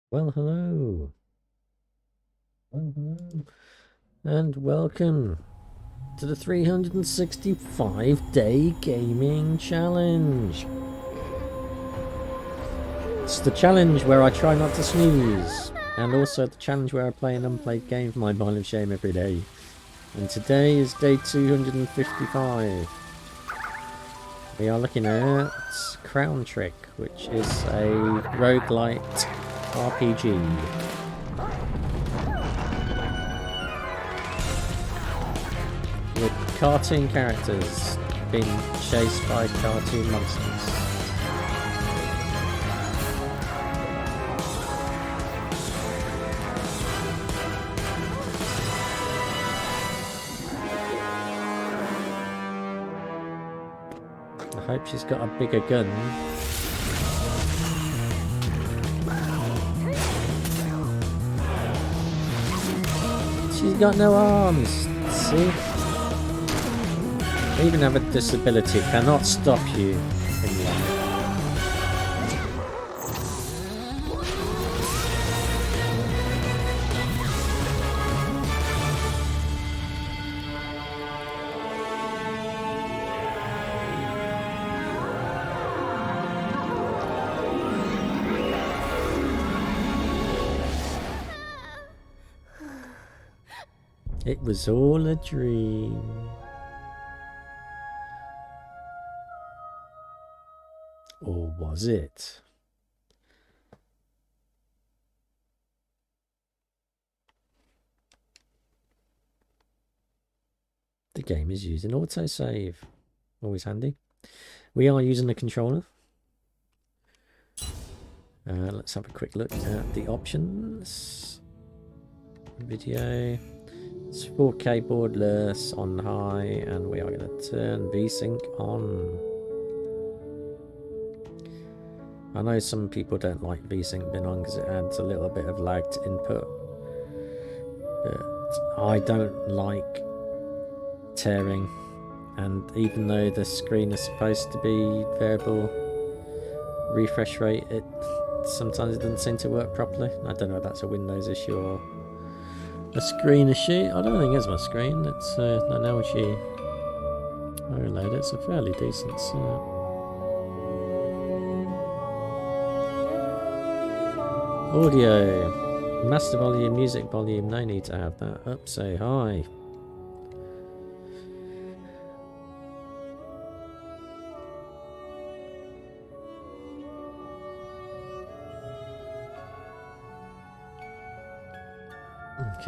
Well, hello. Well, hello. And welcome to the 365-day gaming challenge. It's the challenge where I try not to snooze, and also the challenge where I play an unplayed game for my pile of shame every day. And today is day 255. We are looking at Crown Trick, which is a roguelite RPG. With cartoon characters being chased by cartoon monsters. I hope she's got a bigger gun. She's got no arms. See? Even have a disability cannot stop you in life. It was all a dream. Or was it? The game is using autosave. Always handy. We are using the controller. Let's have a quick look at the options. Video. It's 4K borderless on high, and we are going to turn VSync on. I know some people don't like VSync being on because it adds a little bit of lag to input, but I don't like tearing, and even though the screen is supposed to be variable refresh rate, sometimes it doesn't seem to work properly. I don't know if that's a Windows issue or a screen issue. I don't think it's my screen. It's an LG OLED. It's a fairly decent set. Audio. Master volume, music volume. No need to have that up so high.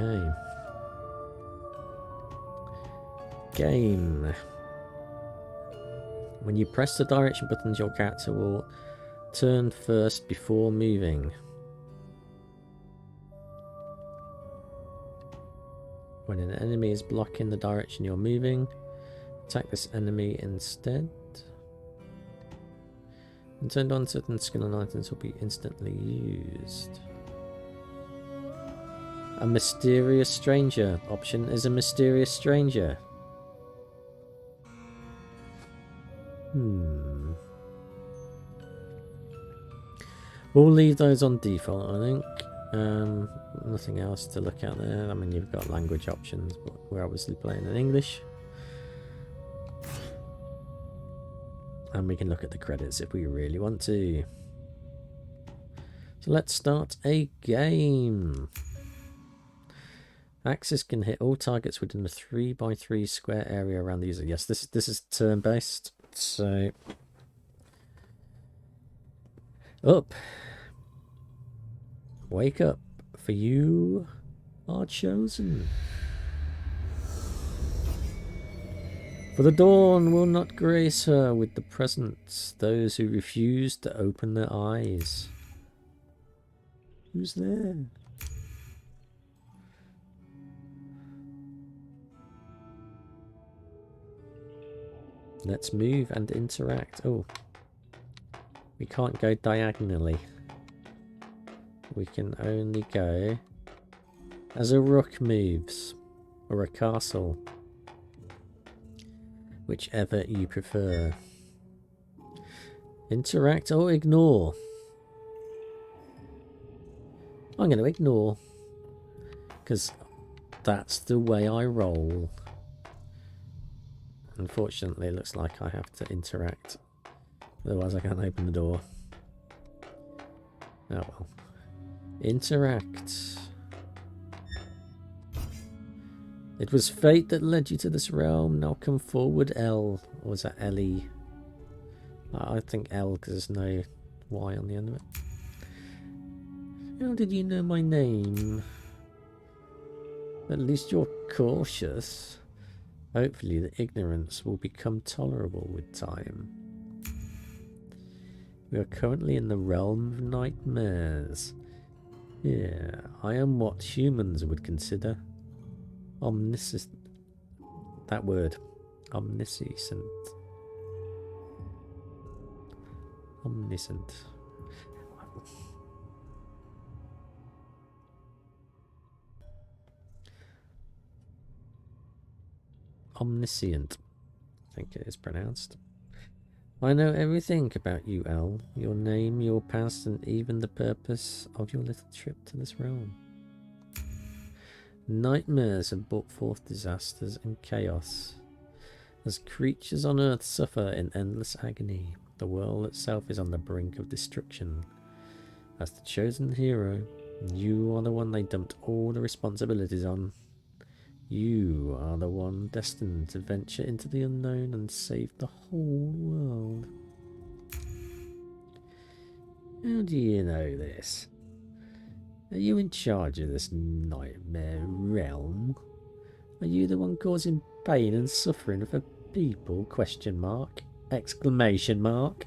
Okay. Game. When you press the direction buttons, your character will turn first before moving. When an enemy is blocking the direction you're moving, attack this enemy instead. When turned on, certain skill and items will be instantly used. A mysterious stranger. Option is a mysterious stranger. We'll leave those on default, I think. Nothing else to look at there. I mean, you've got language options, but we're obviously playing in English. And we can look at the credits if we really want to. So let's start a game. Axis can hit all targets within a 3x3 square area around the user. Yes, this is turn-based. So up. Wake up, for you are chosen. For the dawn will not grace her with the presence, those who refuse to open their eyes. Who's there? Let's move and interact. Oh, we can't go diagonally. We can only go as a rook moves, or a castle, whichever you prefer. Interact or ignore. I'm going to ignore, because that's the way I roll. Unfortunately, it looks like I have to interact. Otherwise, I can't open the door. Oh well. Interact. It was fate that led you to this realm. Now come forward, L. Or was that L-E? I think L because there's no Y on the end of it. How did you know my name? At least you're cautious. Hopefully the ignorance will become tolerable with time. We are currently in the realm of nightmares. Yeah, I am what humans would consider omniscient. That word. Omniscient. Omniscient. Omniscient, I think it is pronounced. I know everything about you, Al. Your name, your past, and even the purpose of your little trip to this realm. Nightmares have brought forth disasters and chaos. As creatures on Earth suffer in endless agony, the world itself is on the brink of destruction. As the chosen hero, you are the one they dumped all the responsibilities on. You are the one destined to venture into the unknown and save the whole world. How do you know this? Are you in charge of this nightmare realm? Are you the one causing pain and suffering for people? Question mark. Exclamation mark.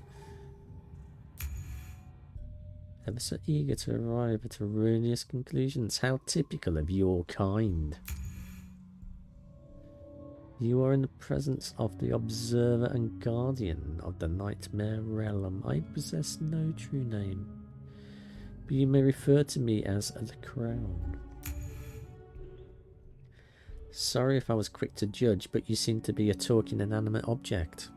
Ever so eager to arrive at erroneous conclusions. How typical of your kind. You are in the presence of the observer and guardian of the nightmare realm. I possess no true name, but you may refer to me as the Crown. Sorry if I was quick to judge, but you seem to be a talking inanimate object.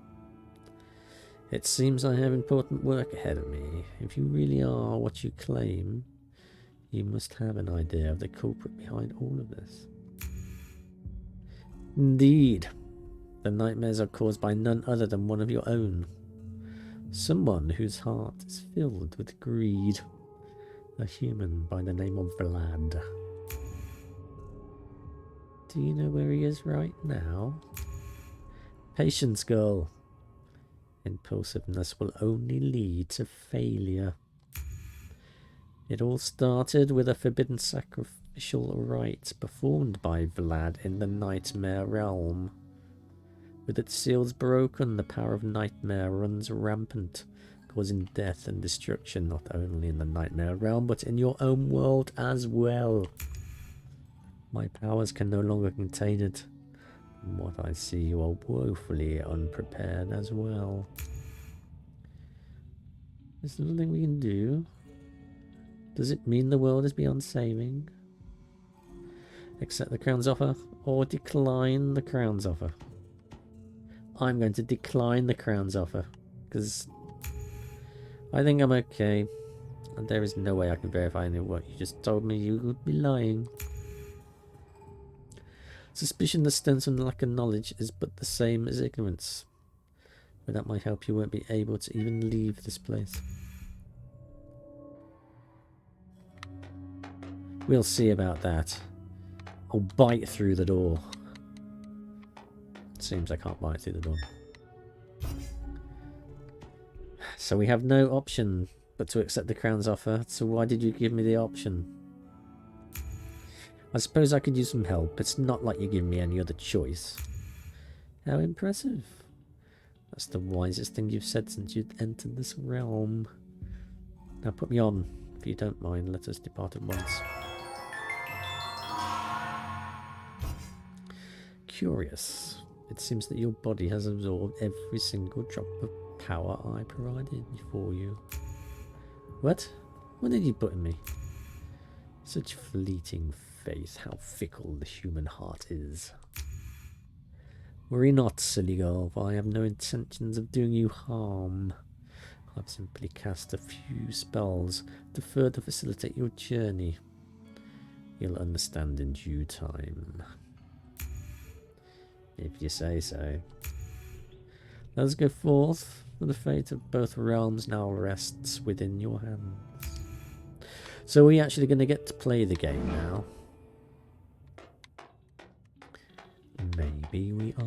It seems I have important work ahead of me. If you really are what you claim, you must have an idea of the culprit behind all of this. Indeed, the nightmares are caused by none other than one of your own. Someone whose heart is filled with greed. A human by the name of Vlad. Do you know where he is right now? Patience, girl. Impulsiveness will only lead to failure. It all started with a forbidden sacrificial rite performed by Vlad in the Nightmare Realm. With its seals broken, the power of Nightmare runs rampant, causing death and destruction not only in the Nightmare Realm, but in your own world as well. My powers can no longer contain it. From what I see, you are woefully unprepared as well. There's nothing we can do. Does it mean the world is beyond saving? Accept the Crown's offer, or decline the Crown's offer? I'm going to decline the Crown's offer, because I think I'm okay, and there is no way I can verify any of what you just told me. You would be lying. Suspicion that stems from lack of knowledge is but the same as ignorance. Without my help, you won't be able to even leave this place. We'll see about that. I'll bite through the door. Seems I can't bite through the door. So we have no option but to accept the Crown's offer. So why did you give me the option? I suppose I could use some help. It's not like you give me any other choice. How impressive. That's the wisest thing you've said since you've entered this realm. Now put me on. If you don't mind, let us depart at once. Curious. It seems that your body has absorbed every single drop of power I provided for you. What? What did you put in me? Such fleeting faith, how fickle the human heart is. Worry not, silly girl, for I have no intentions of doing you harm. I've simply cast a few spells to further facilitate your journey. You'll understand in due time. If you say so. Let's go forth, for the fate of both realms now rests within your hands. So are we actually going to get to play the game now? Maybe we are.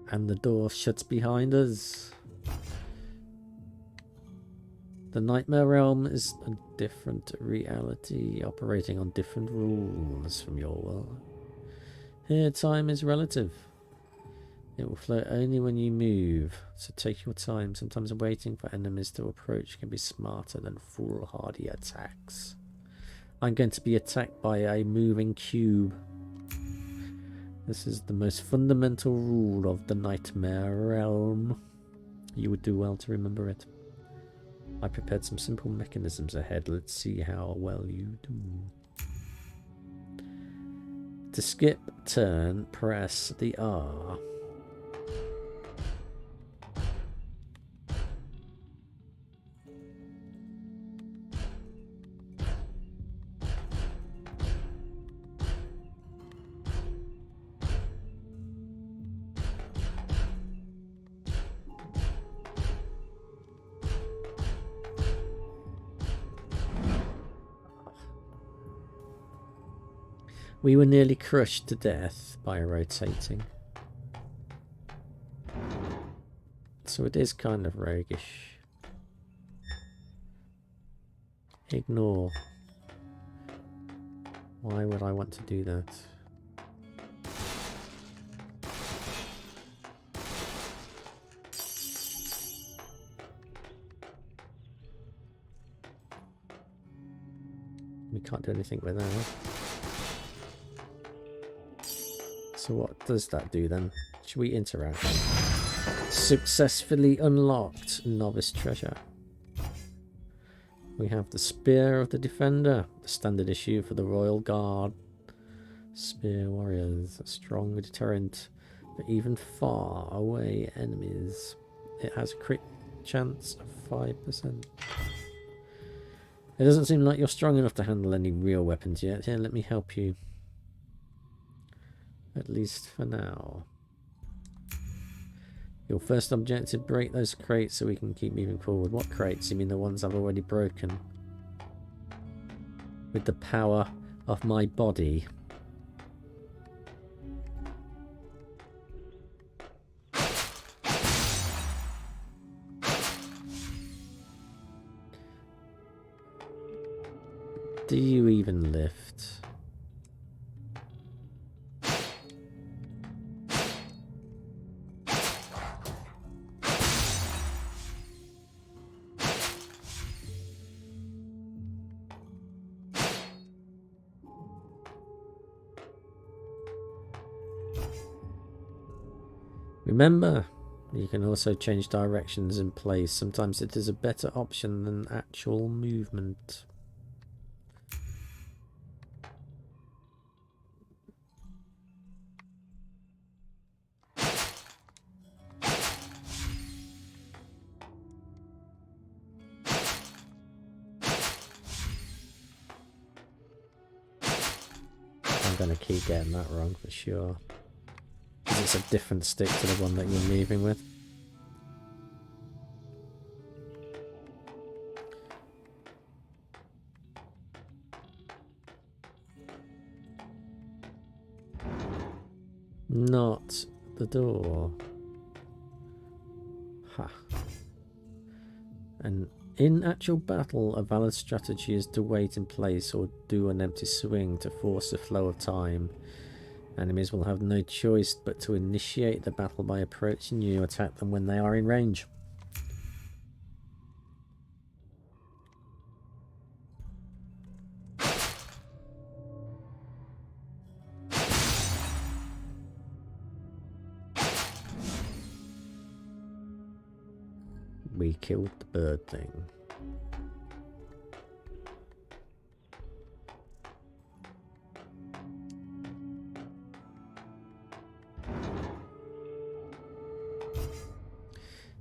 And the door shuts behind us. The Nightmare Realm is a different reality, operating on different rules from your world. Here, time is relative. It will flow only when you move, so take your time. Sometimes waiting for enemies to approach can be smarter than foolhardy attacks. I'm going to be attacked by a moving cube. This is the most fundamental rule of the Nightmare Realm. You would do well to remember it. I prepared some simple mechanisms ahead. Let's see how well you do. To skip turn, press the R. We were nearly crushed to death by rotating. So it is kind of roguish. Ignore. Why would I want to do that? We can't do anything with that. So what does that do then? Should we interact? Successfully unlocked novice treasure. We have the Spear of the Defender, the standard issue for the Royal Guard. Spear warriors, a strong deterrent for even far away enemies. It has a crit chance of 5%. It doesn't seem like you're strong enough to handle any real weapons yet. Here, let me help you. At least for now. Your first objective, break those crates so we can keep moving forward. What crates? You mean the ones I've already broken? With the power of my body. Do you even lift? Remember, you can also change directions in place. Sometimes it is a better option than actual movement. I'm going to keep getting that wrong for sure. It's a different stick to the one that you're moving with. Not the door. Ha. And in actual battle, a valid strategy is to wait in place or do an empty swing to force the flow of time. Enemies will have no choice but to initiate the battle by approaching you. Attack them when they are in range. We killed the bird thing.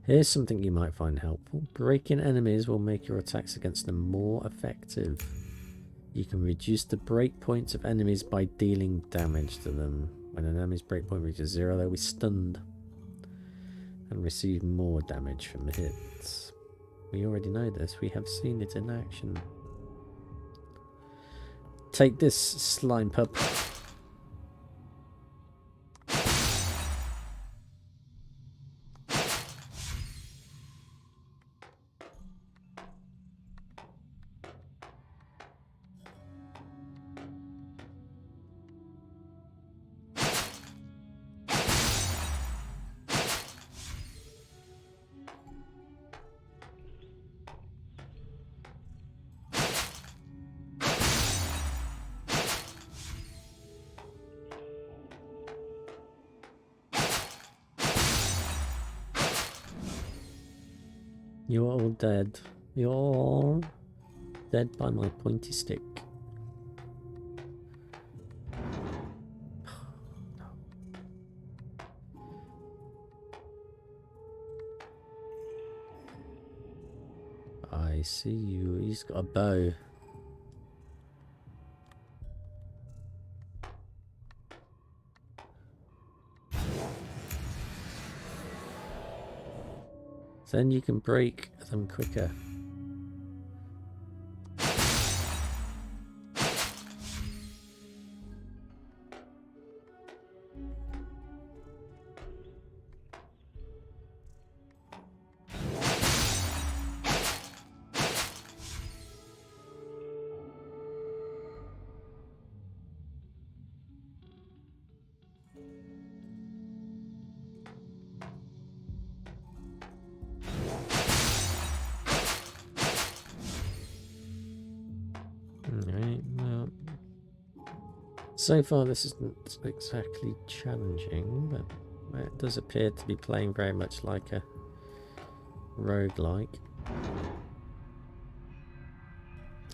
Here's something you might find helpful. Breaking enemies will make your attacks against them more effective. You can reduce the break points of enemies by dealing damage to them. When an enemy's breakpoint reaches 0, they'll be stunned and receive more damage from hits. We already know this. We have seen it in action. Take this, slime pup. You're all dead. You're all dead by my pointy stick. I see you. He's got a bow. Then you can break them quicker. Alright, well, so far this isn't exactly challenging, but it does appear to be playing very much like a roguelike.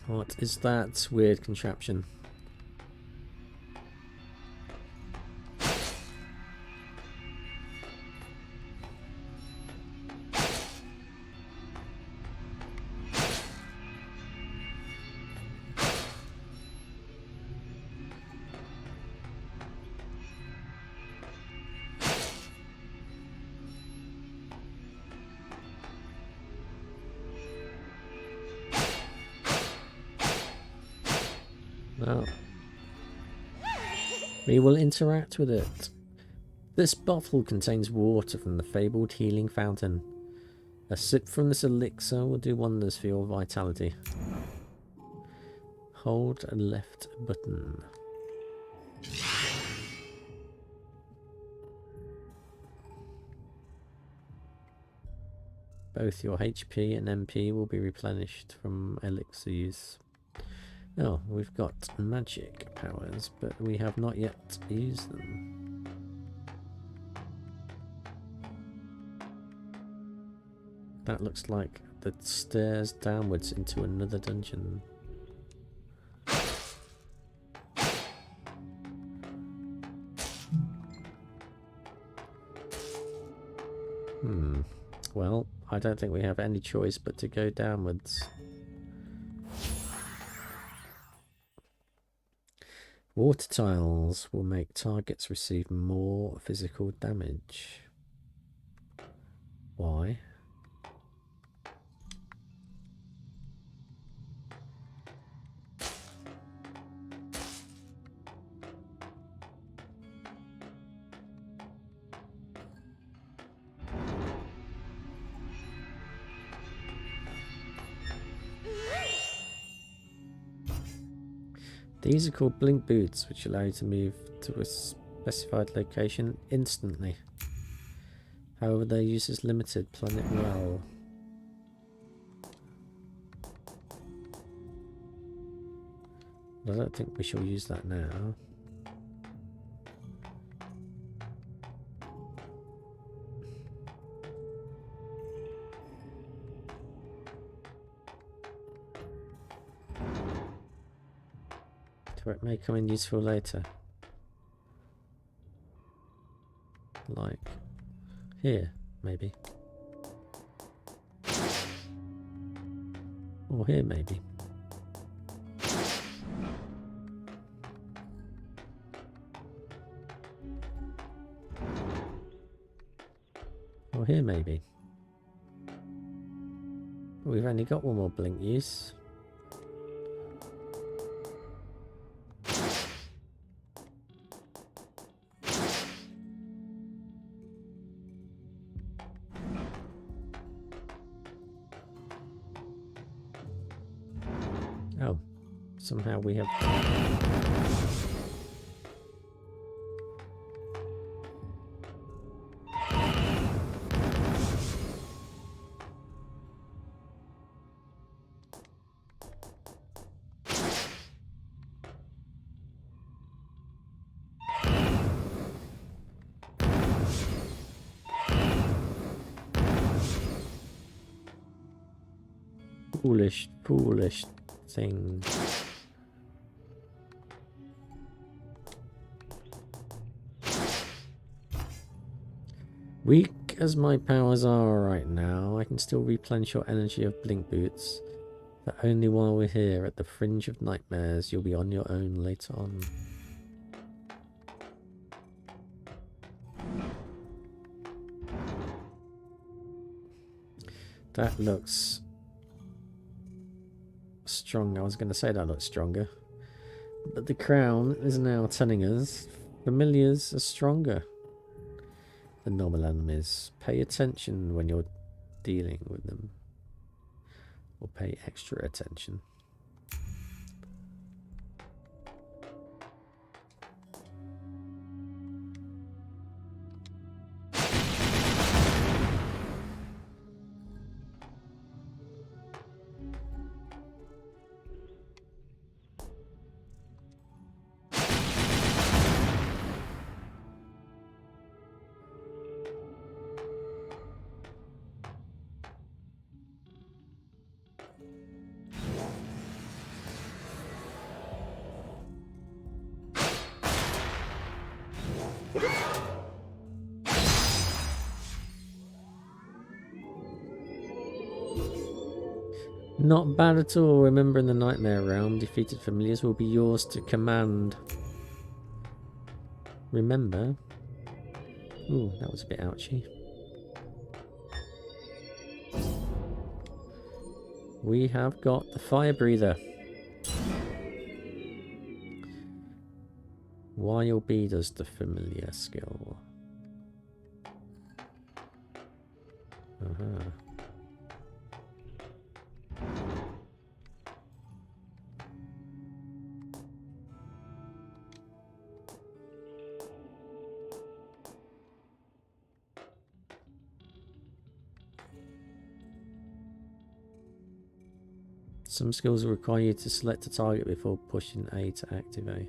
What is that weird contraption? Well, we will interact with it. This bottle contains water from the fabled healing fountain. A sip from this elixir will do wonders for your vitality. Hold a left button. Both your HP and MP will be replenished from elixir use. Oh, we've got magic powers, but we have not yet used them. That looks like the stairs downwards into another dungeon. Well, I don't think we have any choice but to go downwards. Water tiles will make targets receive more physical damage. Why? These are called blink boots, which allow you to move to a specified location instantly. However, their use is limited. Plan it well. I don't think we shall use that now. It may come in useful later. Like here, maybe. Or here, maybe. Or here, maybe. We've only got one more blink use. Oh, somehow we have... foolish thing. Weak as my powers are right now, I can still replenish your energy of blink boots. But only while we're here at the fringe of nightmares. You'll be on your own later on. That looks strong. I was going to say that looks stronger. But the crown is now telling us familiars are stronger than normal enemies. Pay attention when you're dealing with them. Or pay extra attention. Not bad at all. Remember, in the nightmare realm, defeated familiars will be yours to command. Remember? Ooh, that was a bit ouchy. We have got the fire breather. Wild Bee does the familiar skill. Some skills will require you to select a target before pushing A to activate.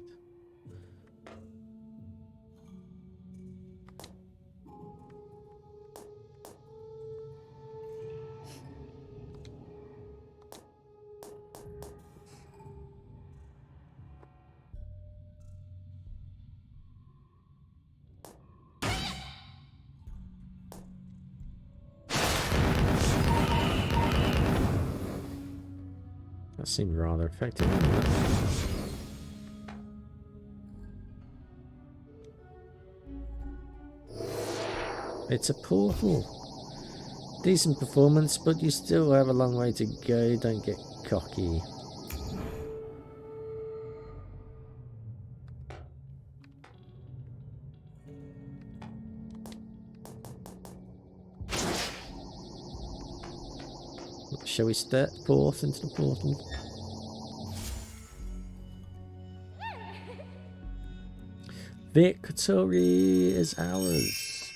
That seemed rather effective. It's a portal. Decent performance, but you still have a long way to go. Don't get cocky. Shall we step forth into the portal? Victory is ours.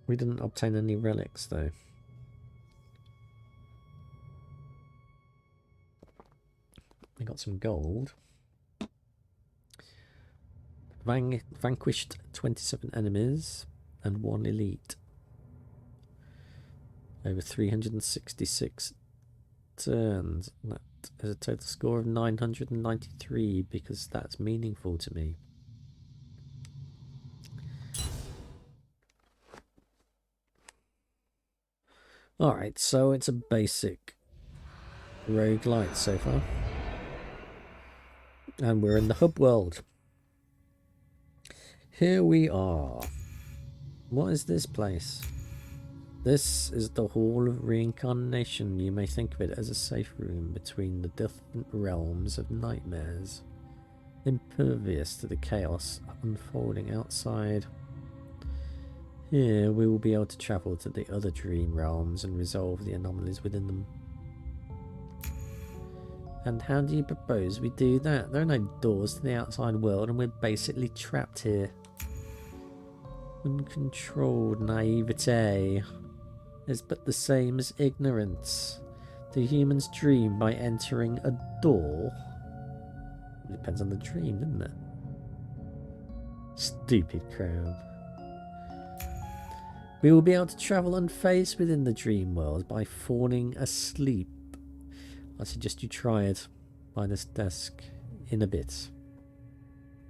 We didn't obtain any relics though. We got some gold. Vanquished 27 enemies and 1 elite. Over 366 turns. That is a total score of 993 because that's meaningful to me. Alright, so it's a basic roguelite so far. And we're in the hub world. Here we are. What is this place? This is the Hall of Reincarnation. You may think of it as a safe room between the different realms of nightmares, impervious to the chaos unfolding outside. Here we will be able to travel to the other dream realms and resolve the anomalies within them. And how do you propose we do that? There are no doors to the outside world and we're basically trapped here. Uncontrolled naivete is but the same as ignorance. Do humans dream by entering a door? It depends on the dream, doesn't it? Stupid crowd. We will be able to travel unfazed within the dream world by falling asleep. I suggest you try it by this desk in a bit.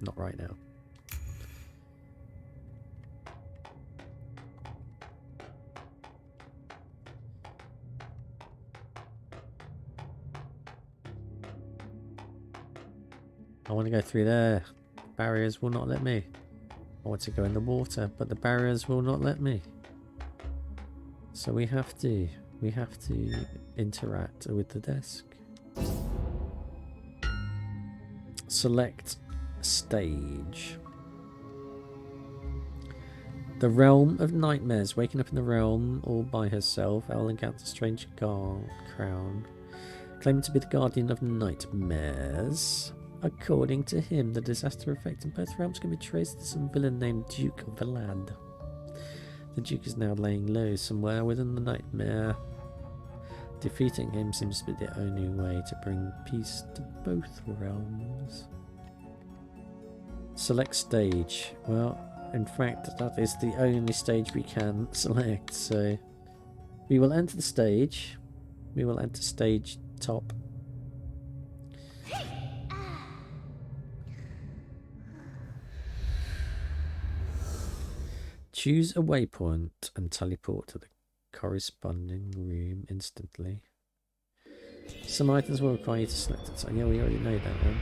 Not right now. I want to go through there. Barriers will not let me. I want to go in the water, but the barriers will not let me. So we have to interact with the desk. Select stage. The realm of nightmares. Waking up in the realm all by herself, Elle encounters a strange crown, claiming to be the guardian of nightmares. According to him, the disaster affecting both realms can be traced to some villain named Duke Vlad. The Duke is now laying low somewhere within the nightmare. Defeating him seems to be the only way to bring peace to both realms. Select stage. Well, in fact, that is the only stage we can select, so we will enter the stage. We will enter stage top. Choose a waypoint and teleport to the corresponding room instantly. Some items will require you to select it. So yeah, we already know that one.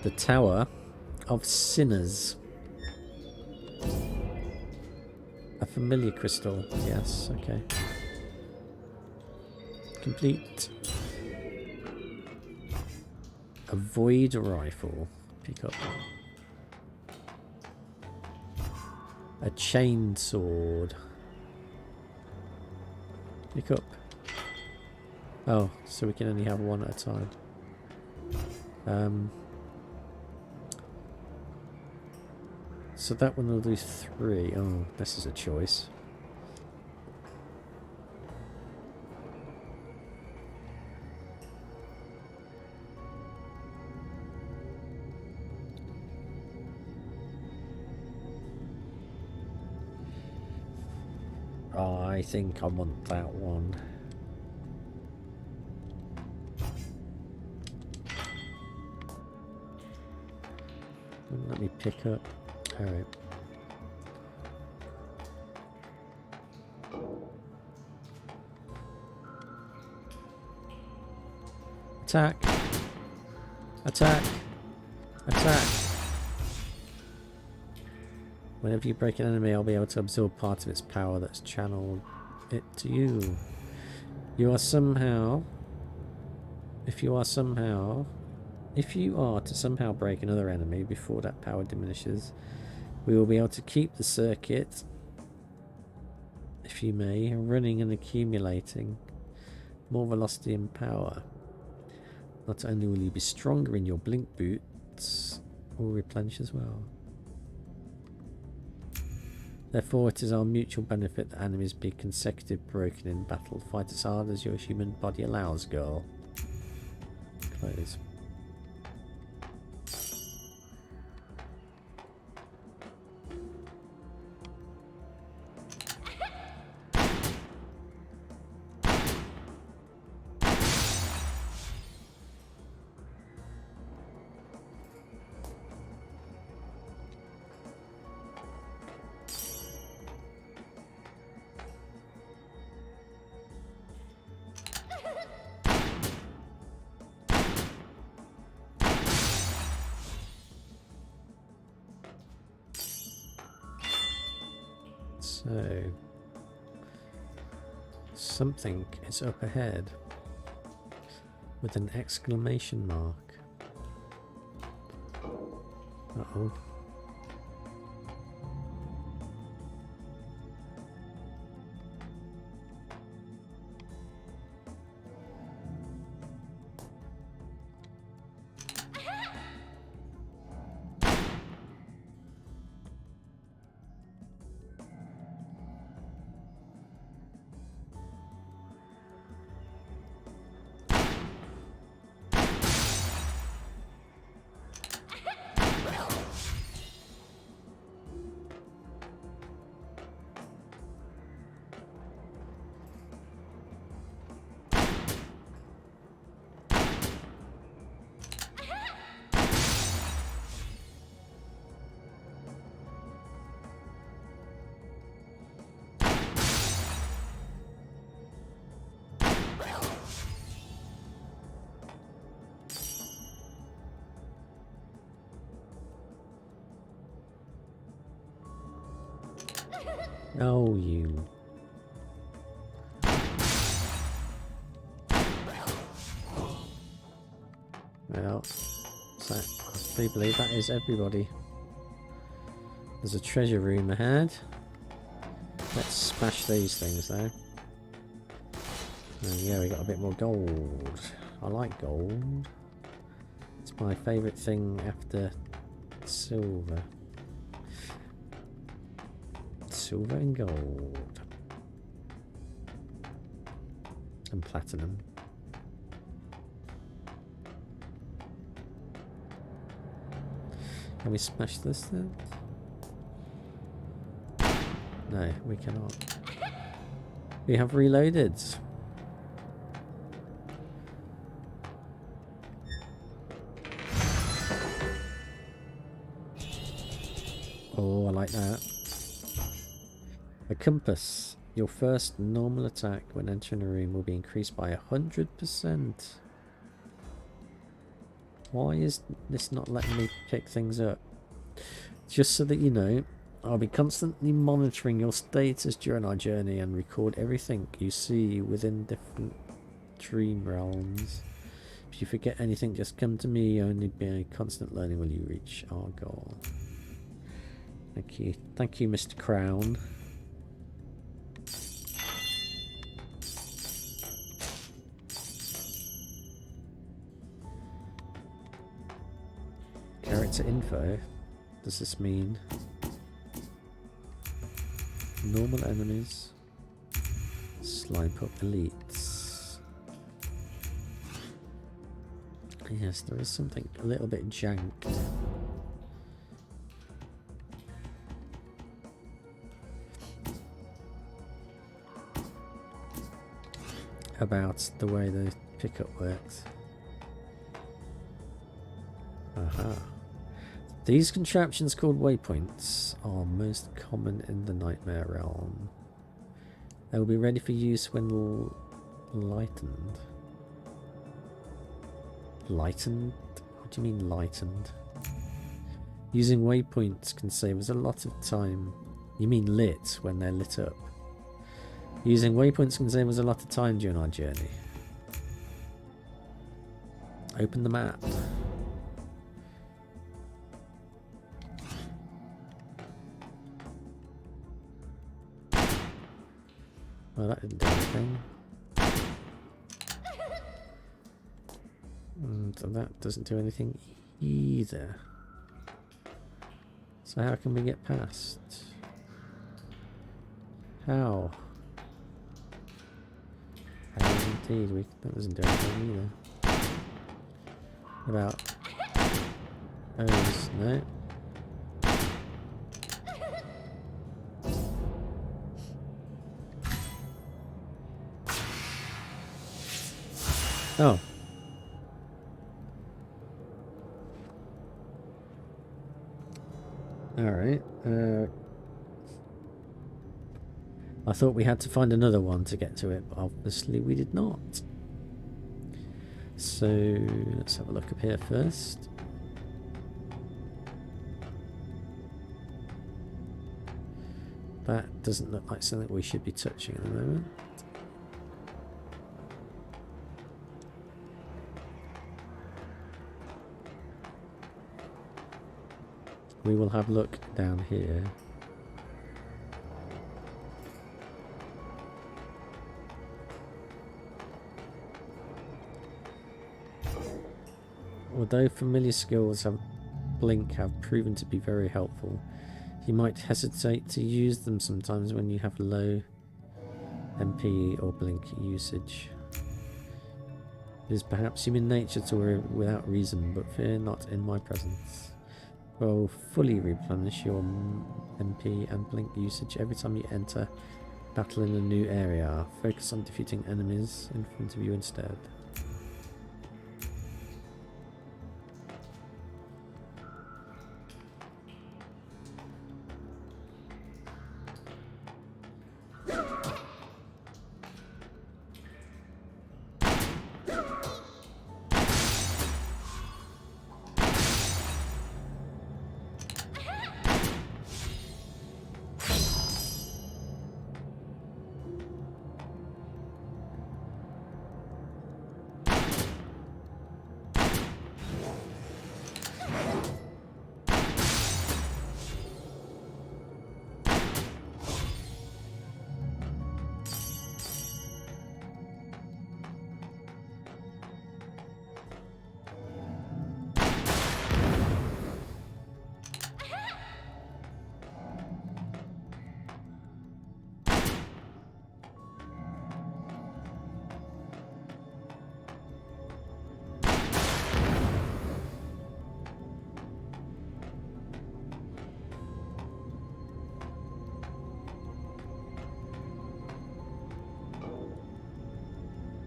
The Tower of Sinners. A familiar crystal. Yes, okay. Complete. A void rifle. Pick up. A chain sword. Pick up. Oh, so we can only have one at a time. So that one will do 3. Oh, this is a choice. Oh, I think I want that one. Let me pick up. Alright. Attack! Attack! Attack! Whenever you break an enemy, I'll be able to absorb part of its power that's channeled it to you. You are somehow... If you are to somehow break another enemy before that power diminishes, we will be able to keep the circuit, if you may, running and accumulating more velocity and power. Not only will you be stronger in your blink boots, will replenish as well. Therefore, it is our mutual benefit that enemies be consecutive broken in battle. Fight as hard as your human body allows, girl. Close. So something is up ahead with an exclamation mark. Uh-oh. Oh, you. Well, so I believe that is everybody. There's a treasure room ahead. Let's smash these things though. There we go, we got a bit more gold. I like gold. It's my favourite thing after silver. Silver and gold. And platinum. Can we smash this then? No, we cannot. We have reloaded. Oh, I like that. A compass. Your first normal attack when entering a room will be increased by 100%. Why is this not letting me pick things up? Just so that you know, I'll be constantly monitoring your status during our journey and record everything you see within different dream realms. If you forget anything, just come to me. Only by constant learning will you reach our goal. Thank you. Thank you, Mr. Crown. Character info. Does this mean normal enemies, slime pup elites? Yes, there is something a little bit jank about the way the pickup works. Aha. These contraptions called waypoints are most common in the nightmare realm. They will be ready for use when lightened. Lightened? What do you mean lightened? Using waypoints can save us a lot of time. You mean lit, when they're lit up. Using waypoints can save us a lot of time during our journey. Open the map. Well, that didn't do anything. And that doesn't do anything either. So how can we get past? How? How indeed, that doesn't do anything either. What about O's? No. Oh. Alright. I thought we had to find another one to get to it, but obviously we did not. So, let's have a look up here first. That doesn't look like something we should be touching at the moment. We will have a look down here. Although familiar skills have blink have proven to be very helpful, you might hesitate to use them sometimes when you have low MP or blink usage. It is perhaps human nature to worry without reason, but fear not in my presence. Will fully replenish your MP and blink usage every time you enter battle in a new area. Focus on defeating enemies in front of you instead.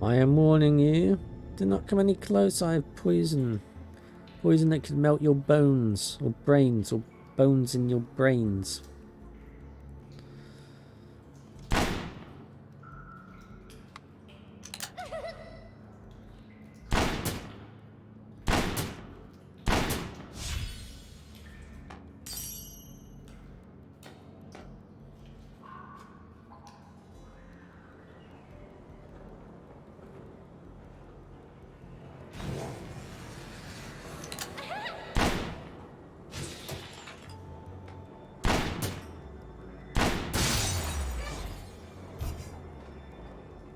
I am warning you. Do not come any close. I have poison. Poison that could melt your bones or brains or bones in your brains.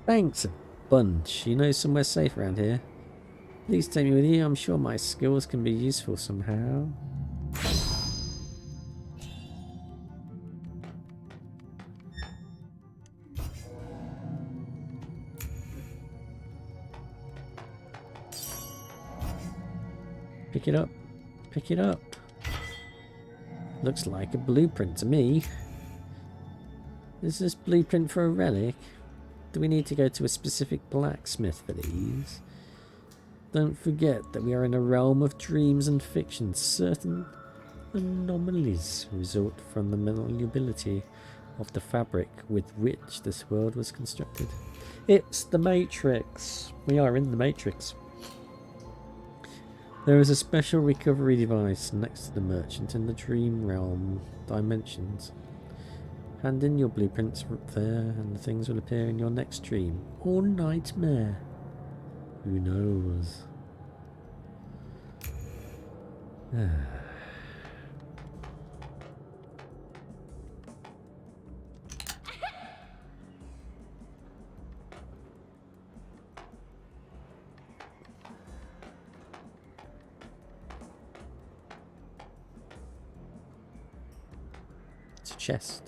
Thanks a bunch. You know somewhere safe around here? Please take me with you. I'm sure my skills can be useful somehow. Pick it up. Pick it up. Looks like a blueprint to me. Is this blueprint for a relic? Do we need to go to a specific blacksmith for these? Don't forget that we are in a realm of dreams and fiction. Certain anomalies result from the malleability of the fabric with which this world was constructed. It's the Matrix. We are in the Matrix. There is a special recovery device next to the merchant in the dream realm dimensions. Hand in your blueprints up there and the things will appear in your next dream or nightmare. Who knows? It's a chest.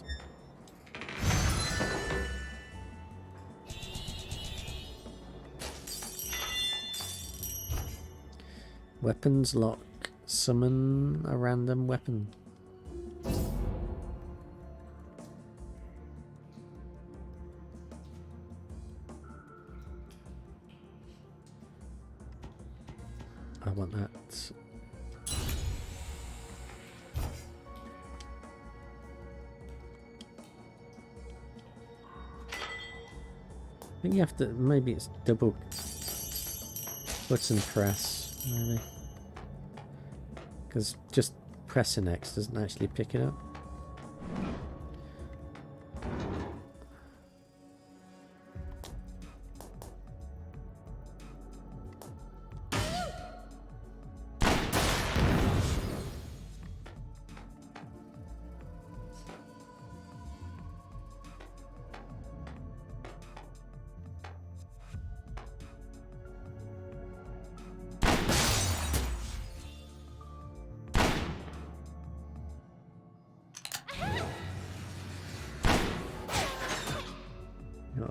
Weapons lock. Summon a random weapon. I want that. I think you have to, maybe it's double button press, maybe. Because just pressing X doesn't actually pick it up.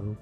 well.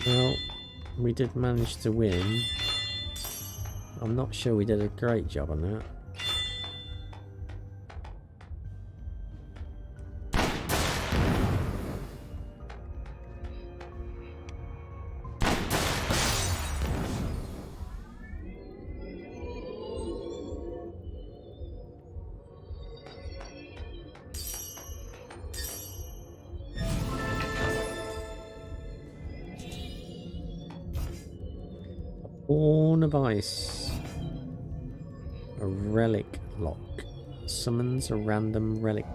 Well, we did manage to win. I'm not sure we did a great job on that. Horn of Ice. A relic lock. Summons a random relic.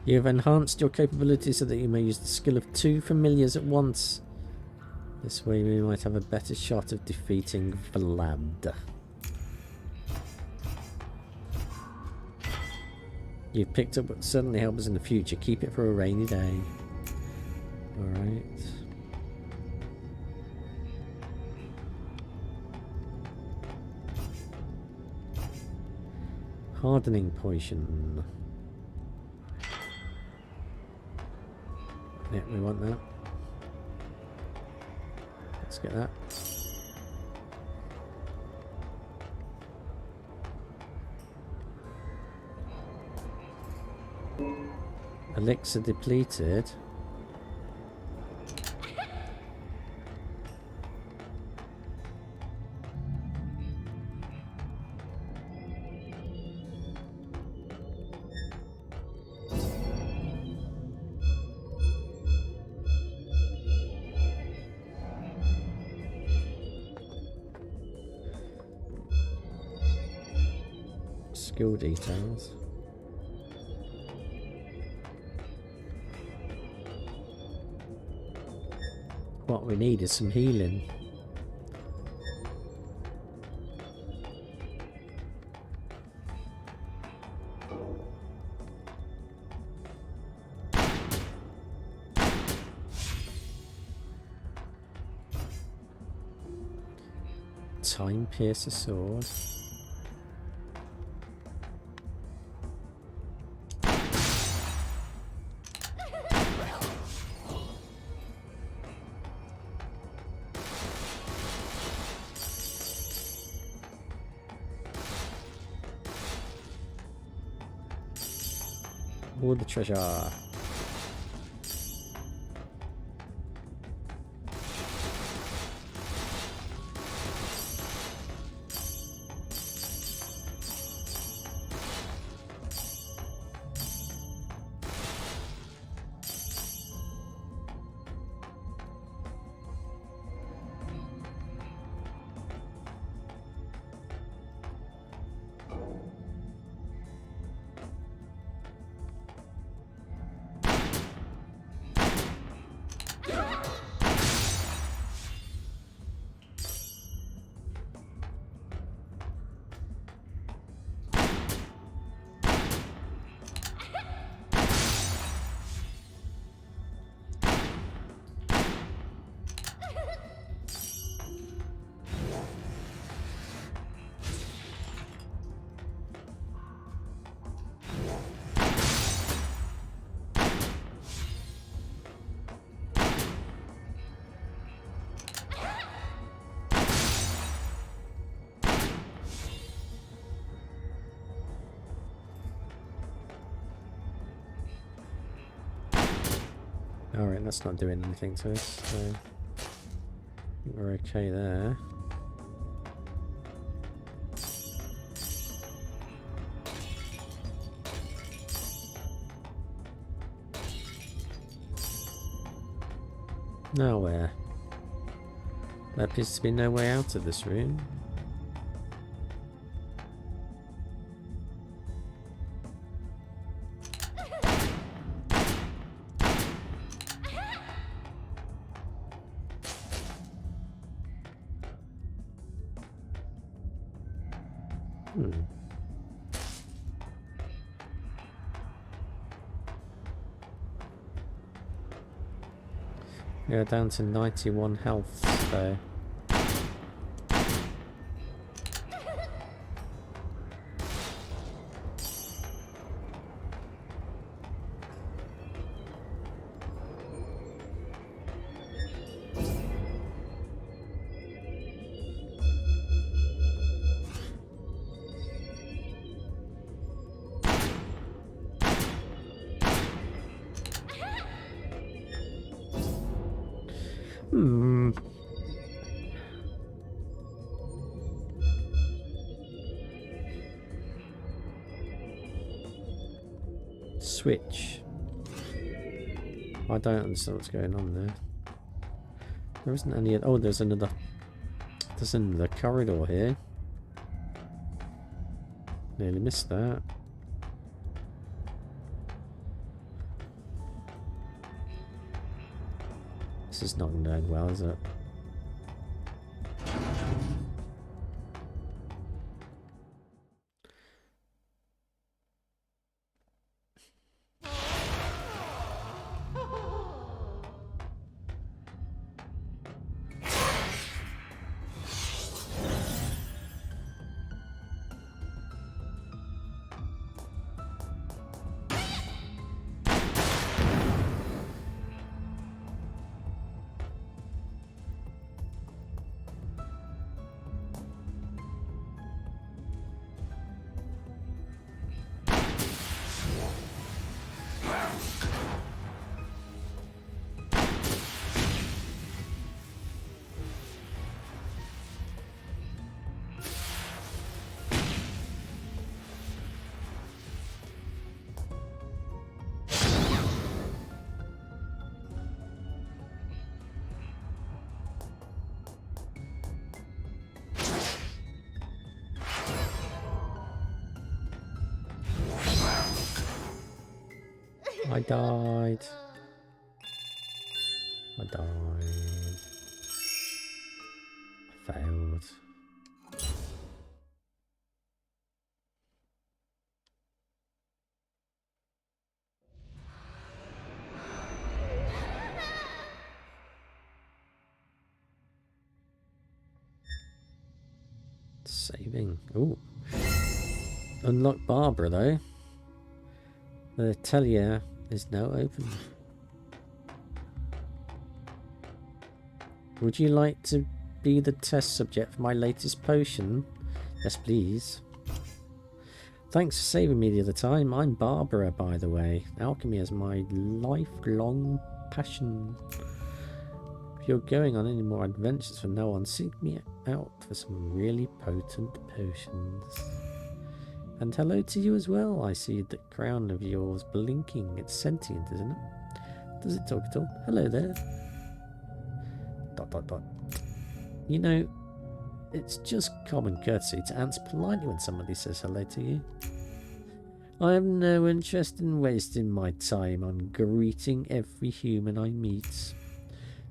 You have enhanced your capability so that you may use the skill of 2 familiars at once. This way we might have a better shot of defeating Vlad. You've picked up what will certainly help us in the future. Keep it for a rainy day. Alright. Hardening potion. Yeah, we want that. Let's get that. Elixir depleted. Skill details. What we need is some healing. Time piercer sword. All the treasure. Alright, that's not doing anything to us, so I think we're okay there. Now where? There appears to be no way out of this room. Yeah, down to 91 health, so... Switch. I don't understand what's going on there. There isn't any... Oh, there's another corridor here. Nearly missed that. This is not going to end well, is it? I died. I died. I failed. Saving. Ooh. Unlock Barbara though. The atelier is now open. Would you like to be the test subject for my latest potion? Yes, please. Thanks for saving me the other time. I'm Barbara, by the way. Alchemy is my lifelong passion. If you're going on any more adventures from now on, seek me out for some really potent potions. And hello to you as well. I see the crown of yours blinking. It's sentient, isn't it? Does it talk at all? Hello there. ... You know, it's just common courtesy to answer politely when somebody says hello to you. I have no interest in wasting my time on greeting every human I meet.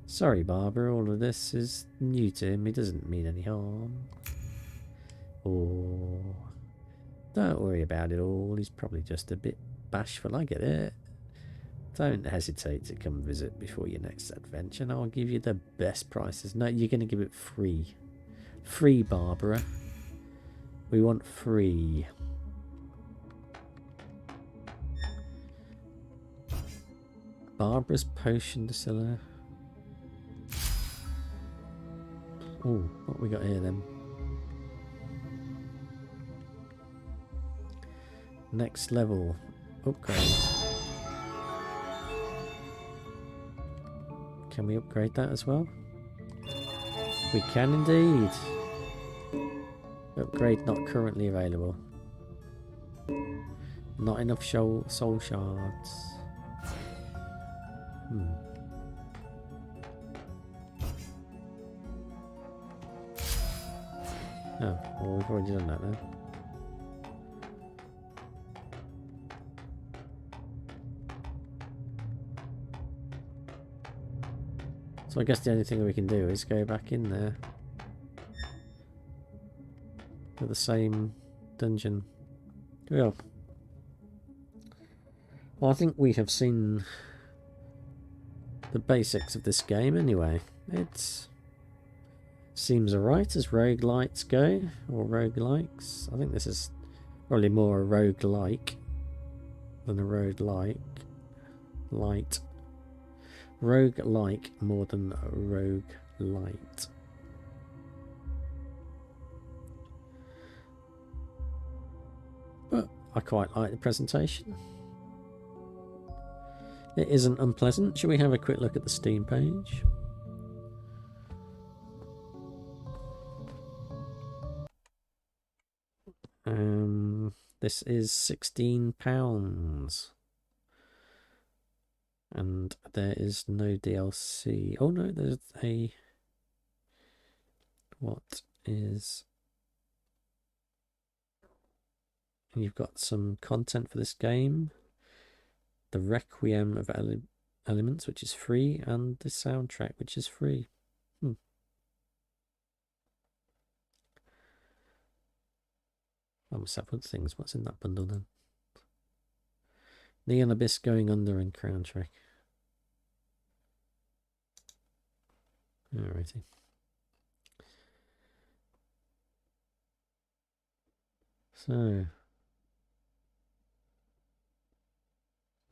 Sorry, Barbara, all of this is new to him. He doesn't mean any harm. Oh... Don't worry about it all, he's probably just a bit bashful, I get it. Don't hesitate to come visit before your next adventure and I'll give you the best prices. No, you're going to give it free. Free, Barbara. We want free. Barbara's potion distiller. Oh, what we got here then? Next level upgrade. Can we upgrade that as well? We can indeed. Upgrade not currently available. Not enough soul shards. Oh, well, we've already done that then. So I guess the only thing we can do is go back in there to the same dungeon. Well, I think we have seen the basics of this game anyway. It seems alright as roguelites go, or roguelikes. I think this is probably more a roguelike than a roguelike. Roguelike more than a roguelite. But I quite like the presentation. It isn't unpleasant. Shall we have a quick look at the Steam page? This is £16. And there is no DLC. Oh no, there's a... What is... You've got some content for this game. The Requiem of Elements, which is free, and the soundtrack, which is free. I must have other things. What's in that bundle then? Neon Abyss Going Under and Crown Trick. Alrighty. So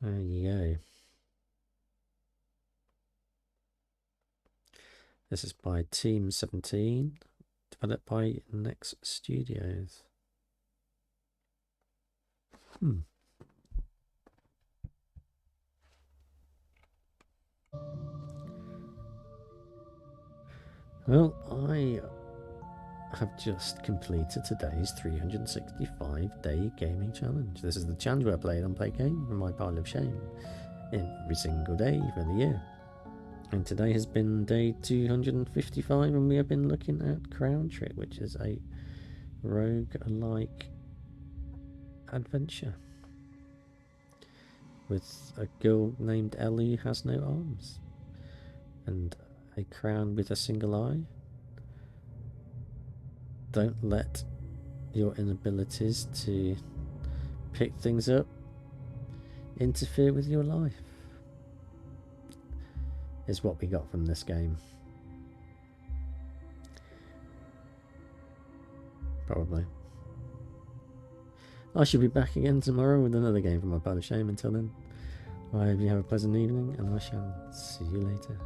there you go. This is by Team 17, developed by Next Studios. Well, I have just completed today's 365-day gaming challenge. This is the challenge where I play an unplayed game from my pile of shame every single day for the year. And today has been day 255, and we have been looking at Crown Trick, which is a rogue-like adventure with a girl named Ellie who has no arms and a crown with a single eye. Don't let your inabilities to pick things up interfere with your life, is what we got from this game. Probably. I shall be back again tomorrow with another game from my pile of shame. Until then, I hope you have a pleasant evening, and I shall see you later.